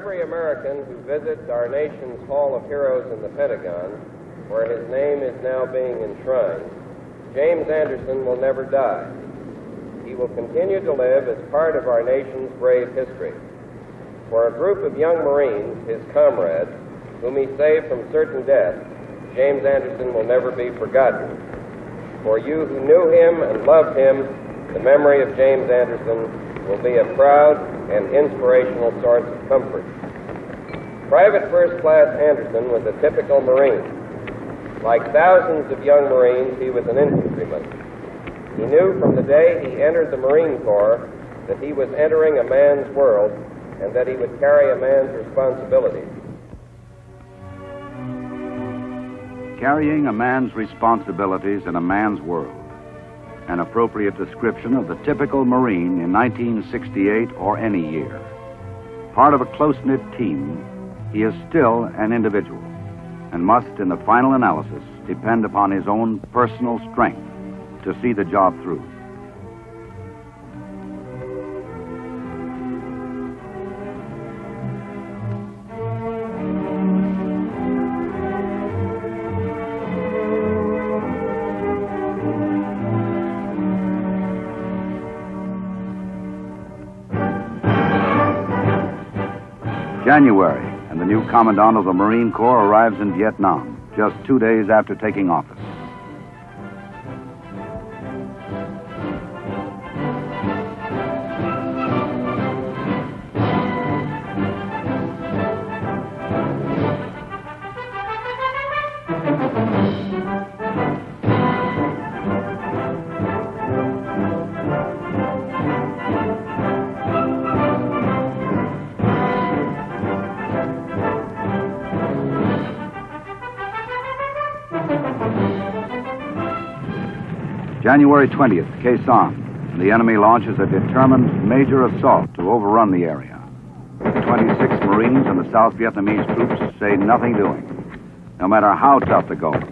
every American who visits our nation's Hall of Heroes in the Pentagon, where his name is now being enshrined, James Anderson will never die. He will continue to live as part of our nation's brave history. For a group of young Marines, his comrades, whom he saved from certain death, James Anderson will never be forgotten. For you who knew him and loved him, the memory of James Anderson will be a proud and inspirational source of comfort. Private First Class Anderson was a typical Marine. Like thousands of young Marines, he was an infantryman. He knew from the day he entered the Marine Corps that he was entering a man's world and that he would carry a man's responsibilities. Carrying a man's responsibilities in a man's world. An appropriate description of the typical Marine in 1968 or any year. Part of a close-knit team, he is still an individual and must, in the final analysis, depend upon his own personal strength to see the job through. January, and the new Commandant of the Marine Corps arrives in Vietnam, just 2 days after taking office. January 20th, Khe Sanh. The enemy launches a determined major assault to overrun the area. The 26 Marines and the South Vietnamese troops say nothing doing, no matter how tough the going,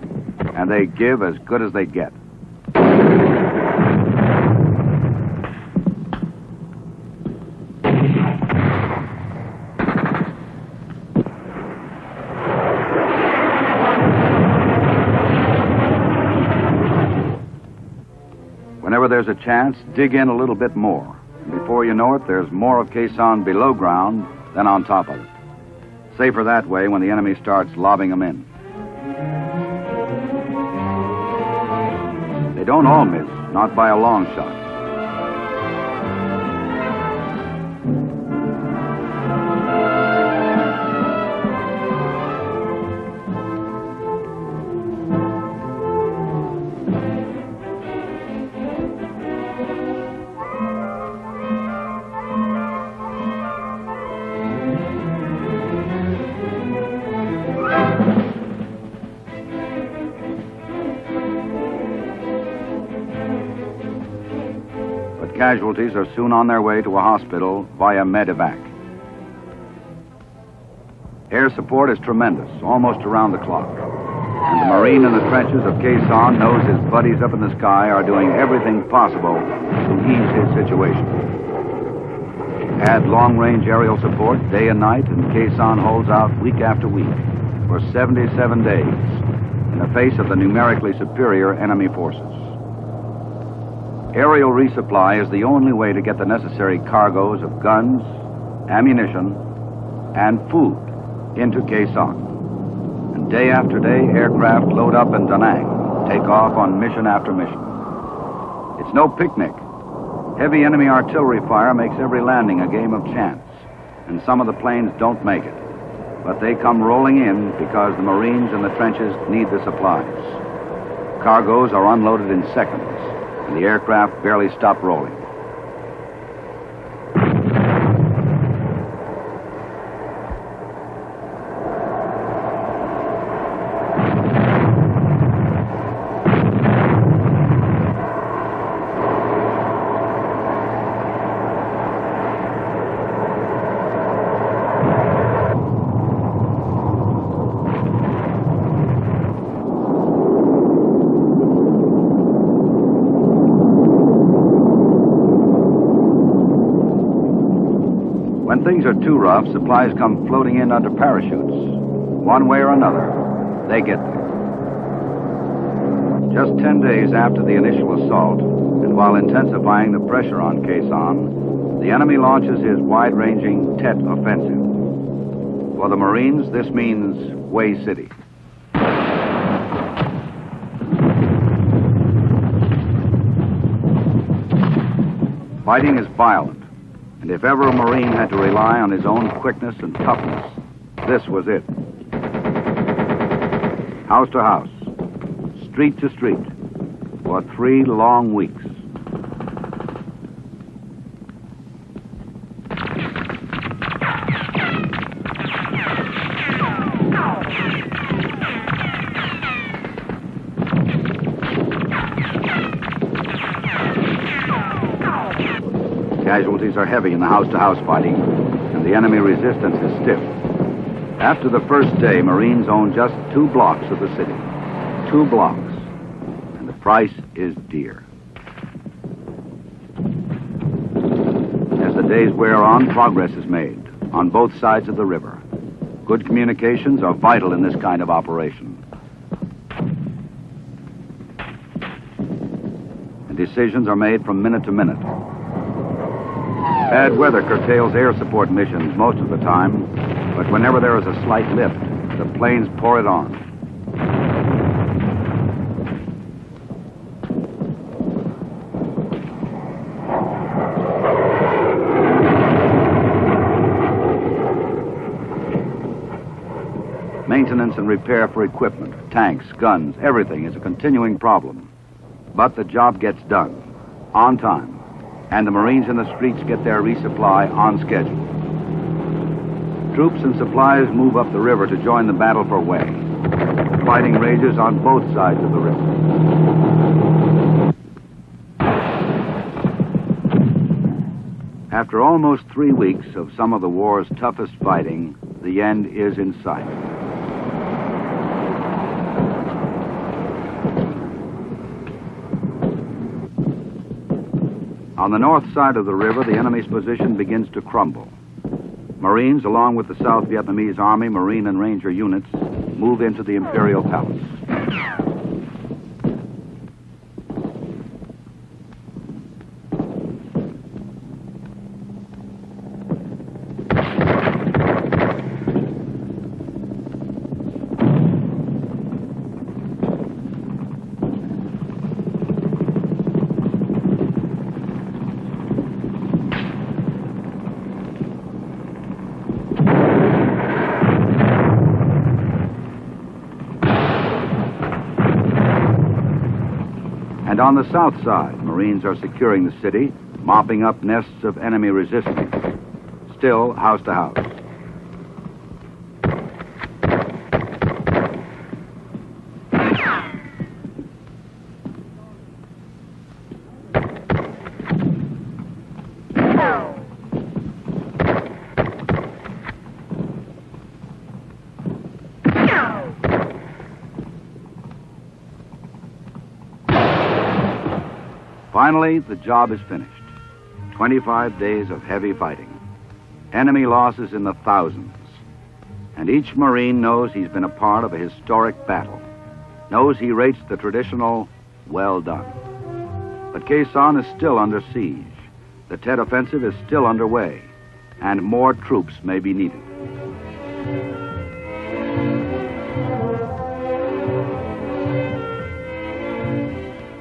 and they give as good as they get. Whenever there's a chance, dig in a little bit more. And before you know it, there's more of Khe Sanh below ground than on top of it. Safer that way when the enemy starts lobbing them in. They don't all miss, not by a long shot. Casualties are soon on their way to a hospital via medevac. Air support is tremendous, almost around the clock. And the Marine in the trenches of Khe Sanh knows his buddies up in the sky are doing everything possible to ease his situation. Add long-range aerial support day and night, and Khe Sanh holds out week after week for 77 days in the face of the numerically superior enemy forces. Aerial resupply is the only way to get the necessary cargoes of guns, ammunition, and food into Khe Sanh. And day after day, aircraft load up in Da Nang, take off on mission after mission. It's no picnic. Heavy enemy artillery fire makes every landing a game of chance, and some of the planes don't make it. But they come rolling in because the Marines in the trenches need the supplies. Cargoes are unloaded in seconds, and the aircraft barely stop rolling. things are too rough, supplies come floating in under parachutes. One way or another, they get there. Just 10 days after the initial assault, and while intensifying the pressure on Khe Sanh, the enemy launches his wide-ranging Tet offensive. For the Marines, this means Hue City. Fighting is violent, and if ever a Marine had to rely on his own quickness and toughness, this was it. House to house, street to street, for 3 long weeks. Casualties are heavy in the house-to-house fighting, and the enemy resistance is stiff. After the first day, Marines own just 2 blocks of the city. 2 blocks. And the price is dear. As the days wear on, progress is made on both sides of the river. Good communications are vital in this kind of operation. And decisions are made from minute to minute. Bad weather curtails air support missions most of the time, but whenever there is a slight lift, the planes pour it on. Maintenance and repair for equipment, tanks, guns, everything is a continuing problem. But the job gets done, on time. And the Marines in the streets get their resupply on schedule. Troops and supplies move up the river to join the battle for Hue. Fighting rages on both sides of the river. After almost 3 weeks of some of the war's toughest fighting, the end is in sight. On the north side of the river, the enemy's position begins to crumble. Marines, along with the South Vietnamese Army, Marine, and Ranger units, move into the Imperial Palace. And on the south side, Marines are securing the city, mopping up nests of enemy resistance. Still house to house. Finally, the job is finished. 25 days of heavy fighting. Enemy losses in the thousands. And each Marine knows he's been a part of a historic battle. Knows he rates the traditional, well done. But Khe Sanh is still under siege. The Tet offensive is still underway. And more troops may be needed.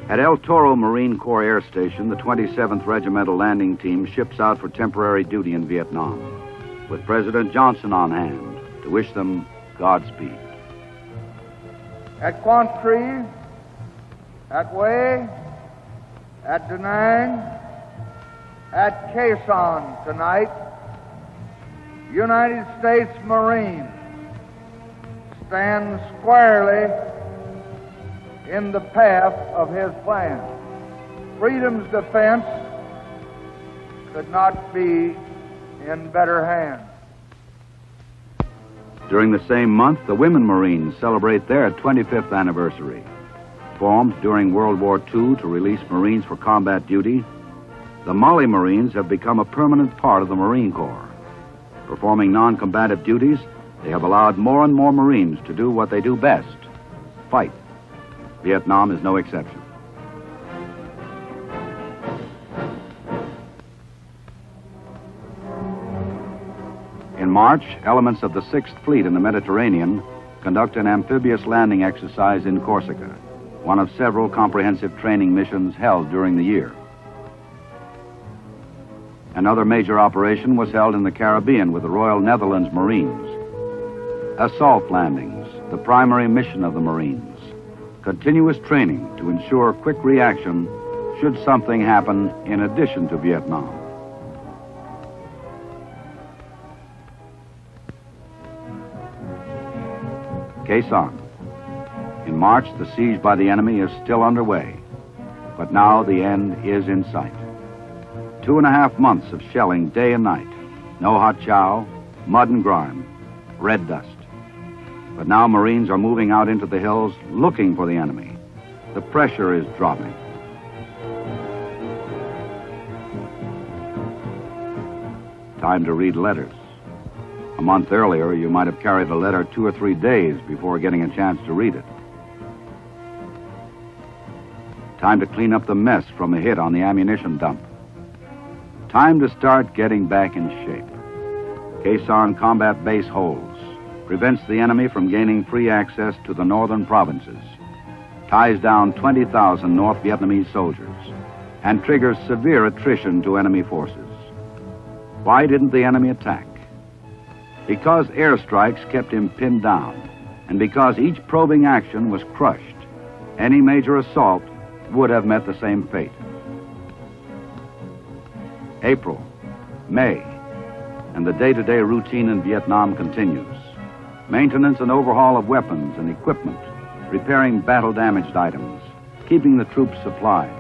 At El Toro Marine Corps Air Station, the 27th Regimental Landing Team ships out for temporary duty in Vietnam, with President Johnson on hand to wish them Godspeed. At Quang Tri, at Hue, at Da Nang, at Khe Sanh tonight, United States Marines stand squarely in the path of his plan. Freedom's defense could not be in better hands. During the same month, the Women Marines celebrate their 25th anniversary. Formed during World War II to release Marines for combat duty, the Molly Marines have become a permanent part of the Marine Corps. Performing non-combative duties, they have allowed more and more Marines to do what they do best, fight. Vietnam is no exception. In March, elements of the 6th Fleet in the Mediterranean conduct an amphibious landing exercise in Corsica, one of several comprehensive training missions held during the year. Another major operation was held in the Caribbean with the Royal Netherlands Marines. Assault landings, the primary mission of the Marines. Continuous training to ensure quick reaction should something happen in addition to Vietnam. Khe Sanh. In March, the siege by the enemy is still underway, but now the end is in sight. 2.5 months of shelling day and night. No hot chow, mud and grime, red dust. But now Marines are moving out into the hills looking for the enemy. The pressure is dropping. Time to read letters. A month earlier, you might have carried a letter 2 or 3 days before getting a chance to read it. Time to clean up the mess from a hit on the ammunition dump. Time to start getting back in shape. Khe Sanh combat base holds, prevents the enemy from gaining free access to the northern provinces, ties down 20,000 North Vietnamese soldiers, and triggers severe attrition to enemy forces. Why didn't the enemy attack? Because airstrikes kept him pinned down, and because each probing action was crushed, any major assault would have met the same fate. April, May, and the day-to-day routine in Vietnam continues. Maintenance and overhaul of weapons and equipment, repairing battle-damaged items, keeping the troops supplied.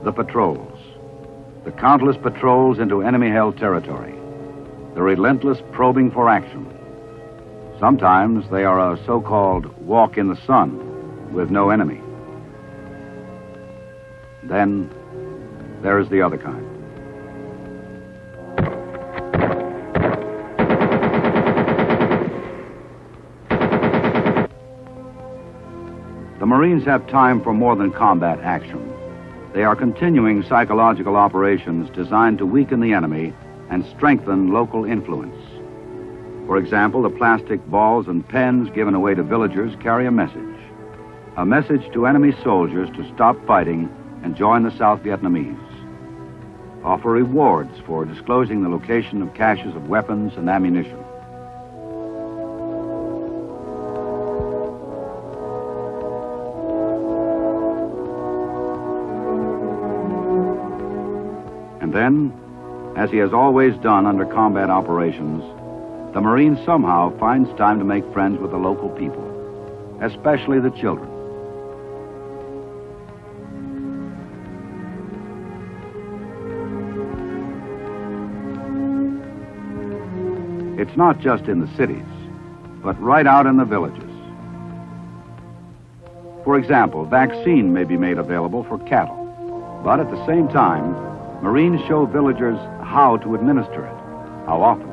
The patrols. The countless patrols into enemy-held territory. The relentless probing for action. Sometimes they are a so-called walk in the sun with no enemy. Then there is the other kind. The Marines have time for more than combat action. They are continuing psychological operations designed to weaken the enemy and strengthen local influence. For example, the plastic balls and pens given away to villagers carry a message to enemy soldiers to stop fighting and join the South Vietnamese. Offer rewards for disclosing the location of caches of weapons and ammunition. And then, as he has always done under combat operations, the Marine somehow finds time to make friends with the local people, especially the children. It's not just in the cities, but right out in the villages. For example, vaccine may be made available for cattle, but at the same time, Marines show villagers how to administer it, how often.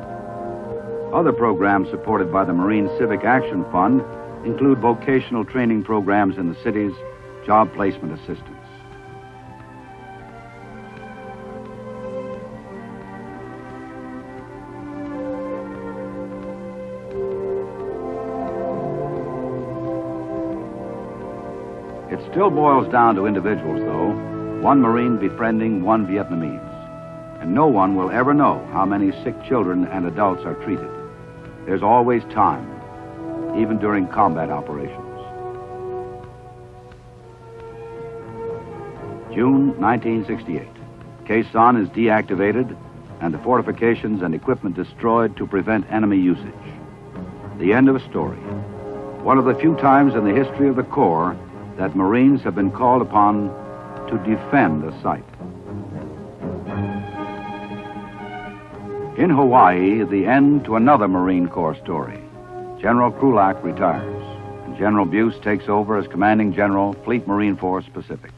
Other programs supported by the Marine Civic Action Fund include vocational training programs in the cities, job placement assistance. It still boils down to individuals, though. One Marine befriending one Vietnamese. And no one will ever know how many sick children and adults are treated. There's always time, even during combat operations. June 1968. Khe Sanh is deactivated and the fortifications and equipment destroyed to prevent enemy usage. The end of a story. One of the few times in the history of the Corps that Marines have been called upon to defend a site. In Hawaii, the end to another Marine Corps story. General Krulak retires, and General Buse takes over as Commanding General, Fleet Marine Force Pacific.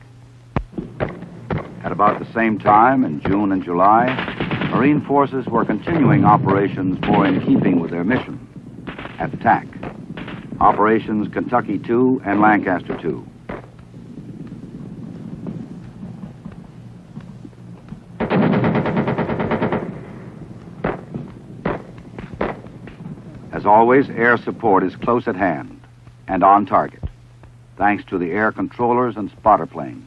At about the same time, in June and July, Marine forces were continuing operations more in keeping with their mission at TAC. Operations Kentucky II and Lancaster II. As always, air support is close at hand and on target, thanks to the air controllers and spotter planes.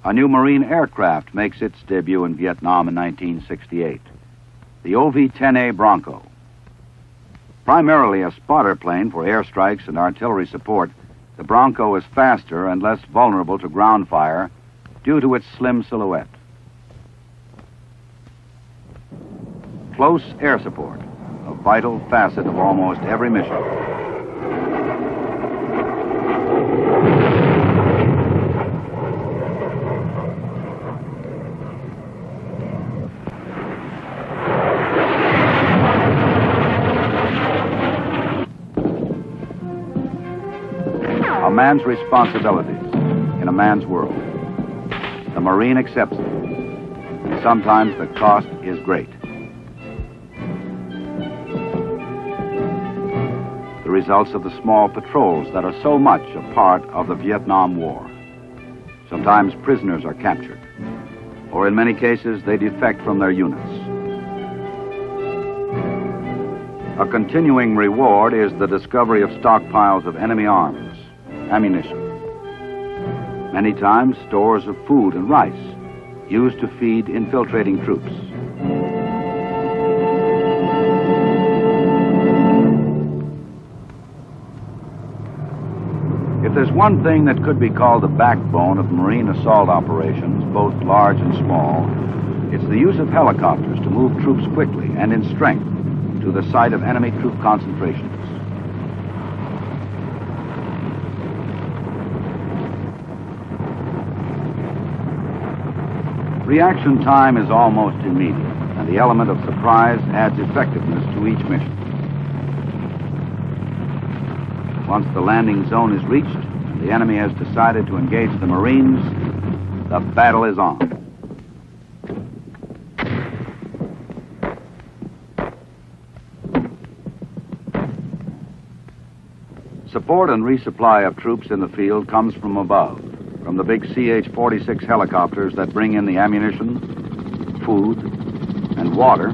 A new Marine aircraft makes its debut in Vietnam in 1968, the OV-10A Bronco. Primarily a spotter plane for airstrikes and artillery support, the Bronco is faster and less vulnerable to ground fire due to its slim silhouette. Close air support, a vital facet of almost every mission. A man's responsibilities in a man's world. The Marine accepts them, and sometimes the cost is great. The results of the small patrols that are so much a part of the Vietnam War. Sometimes prisoners are captured, or in many cases they defect from their units. A continuing reward is the discovery of stockpiles of enemy arms, ammunition. Many times stores of food and rice used to feed infiltrating troops. If there's one thing that could be called the backbone of Marine assault operations, both large and small, it's the use of helicopters to move troops quickly and in strength to the site of enemy troop concentrations. Reaction time is almost immediate, and the element of surprise adds effectiveness to each mission. Once the landing zone is reached and the enemy has decided to engage the Marines, the battle is on. Support and resupply of troops in the field comes from above, from the big CH-46 helicopters that bring in the ammunition, food, and water,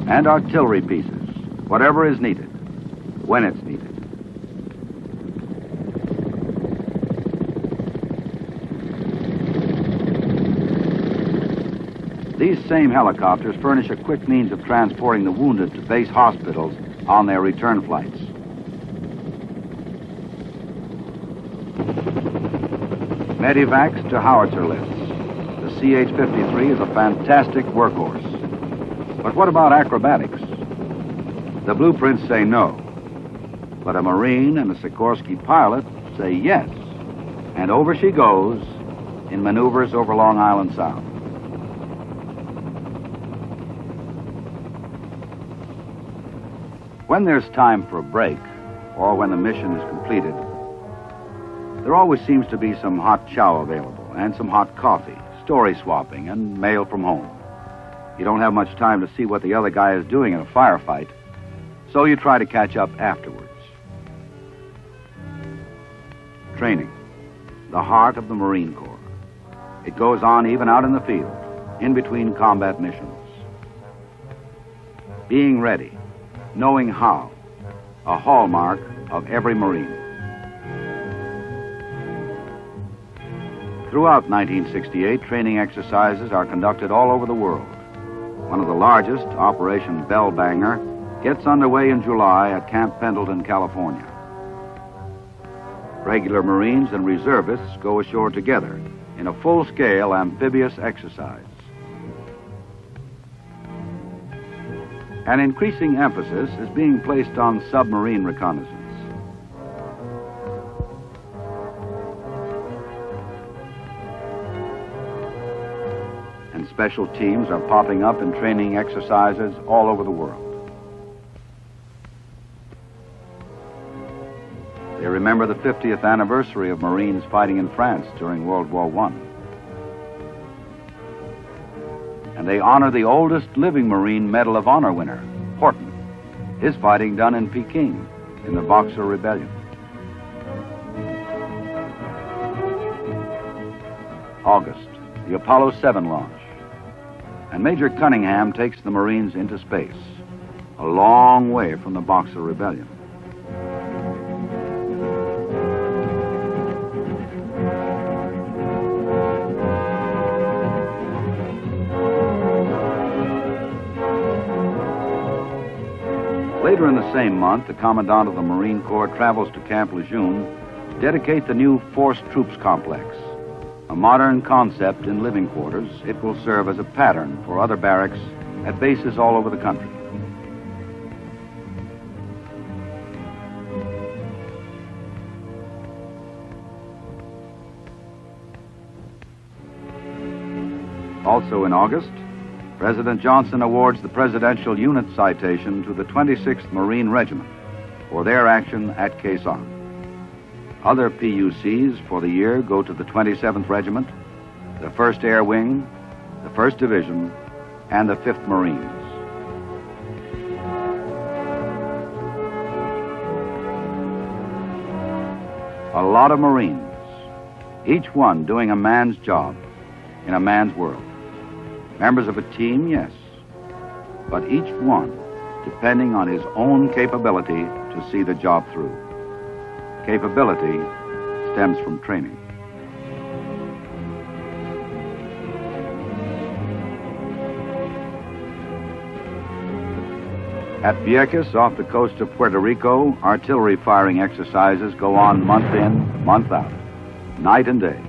and artillery pieces, whatever is needed, when it's needed. These same helicopters furnish a quick means of transporting the wounded to base hospitals on their return flights. Medivacs to howitzer lifts. The CH-53 is a fantastic workhorse. But what about acrobatics? The blueprints say no. But a Marine and a Sikorsky pilot say yes. And over she goes in maneuvers over Long Island Sound. When there's time for a break, or when the mission is completed, there always seems to be some hot chow available, and some hot coffee, story swapping, and mail from home. You don't have much time to see what the other guy is doing in a firefight, so you try to catch up afterwards. Training, the heart of the Marine Corps. It goes on even out in the field, in between combat missions. Being ready, knowing how, a hallmark of every Marine. Throughout 1968, training exercises are conducted all over the world. One of the largest, Operation Bellbanger, gets underway in July at Camp Pendleton, California. Regular Marines and reservists go ashore together in a full-scale amphibious exercise. An increasing emphasis is being placed on submarine reconnaissance. and special teams are popping up in training exercises all over the world. They remember the 50th anniversary of Marines fighting in France during World War I. And they honor the oldest living Marine Medal of Honor winner, Horton, his fighting done in Peking in the Boxer Rebellion. August, the Apollo 7 launch. And Major Cunningham takes the Marines into space, a long way from the Boxer Rebellion. Later in the same month, the Commandant of the Marine Corps travels to Camp Lejeune to dedicate the new Force Troops Complex. A modern concept in living quarters, it will serve as a pattern for other barracks at bases all over the country. Also in August, President Johnson awards the Presidential Unit Citation to the 26th Marine Regiment for their action at Quai Sang. Other PUCs for the year go to the 27th Regiment, the 1st Air Wing, the 1st Division, and the 5th Marines. A lot of Marines, each one doing a man's job in a man's world. Members of a team, yes, but each one depending on his own capability to see the job through. Capability stems from training. At Vieques, off the coast of Puerto Rico, artillery firing exercises go on month in, month out, night and day.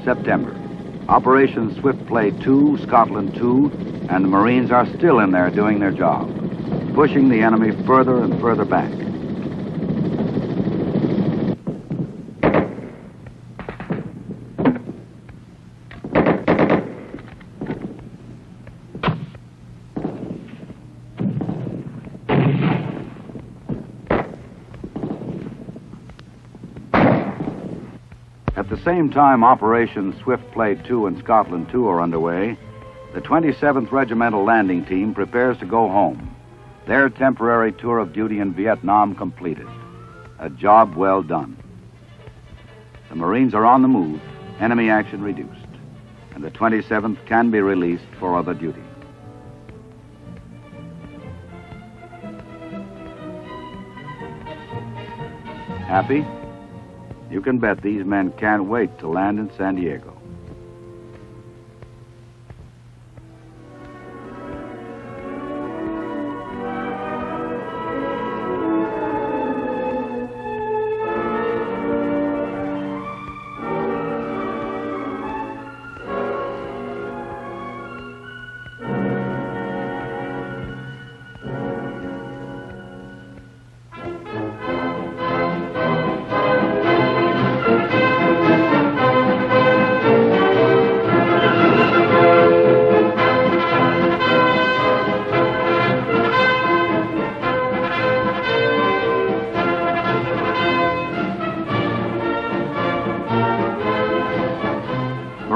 September. Operation Swift Play 2, Scotland 2, and the Marines are still in there doing their job, pushing the enemy further and further back. At the same time Operations Swift Play 2 and Scotland 2 are underway, the 27th Regimental Landing Team prepares to go home, their temporary tour of duty in Vietnam completed. A job well done. The Marines are on the move, enemy action reduced, and the 27th can be released for other duty. Happy? You can bet these men can't wait to land in San Diego.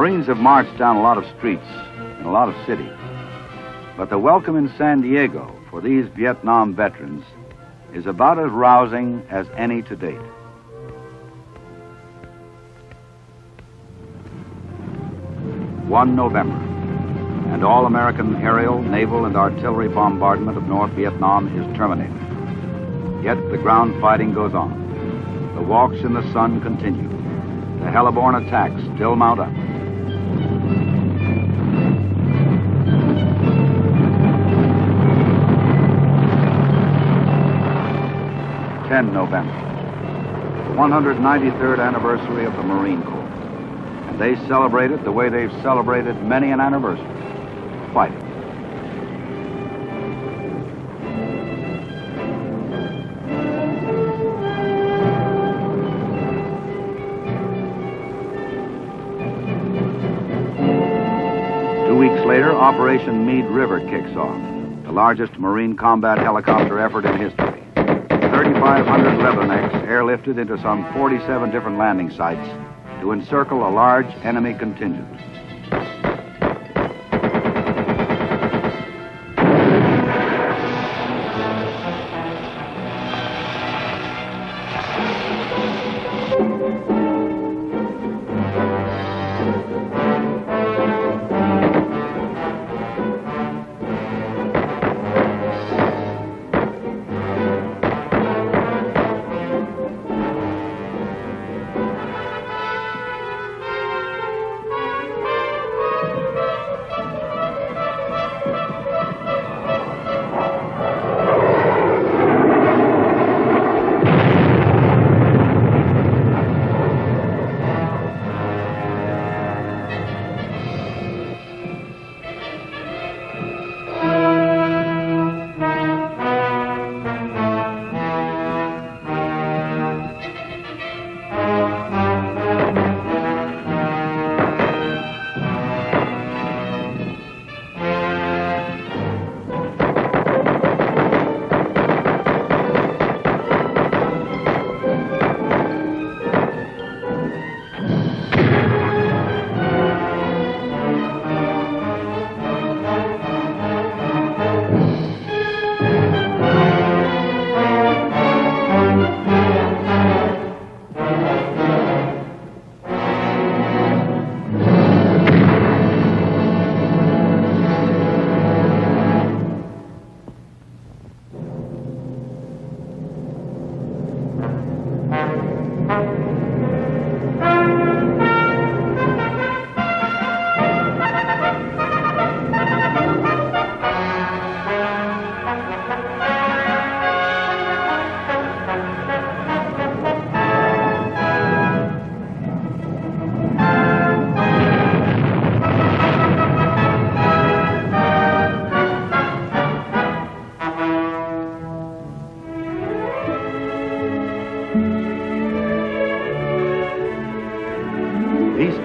Marines have marched down a lot of streets in a lot of cities, but the welcome in San Diego for these Vietnam veterans is about as rousing as any to date. November, and all American aerial, naval, and artillery bombardment of North Vietnam is terminated. Yet the ground fighting goes on. The walks in the sun continue. The heliborne attacks still mount up. November, the 193rd anniversary of the Marine Corps. And they celebrate it the way they've celebrated many an anniversary, fighting. later, Operation Meade River kicks off, the largest Marine combat helicopter effort in history. 3,500 Leathernecks airlifted into some 47 different landing sites to encircle a large enemy contingent.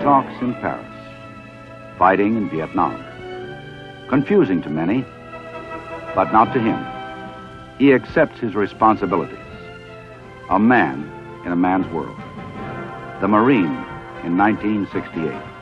Talks in Paris, fighting in Vietnam. Confusing to many, but not to him. He accepts his responsibilities. A man in a man's world. The Marine in 1968.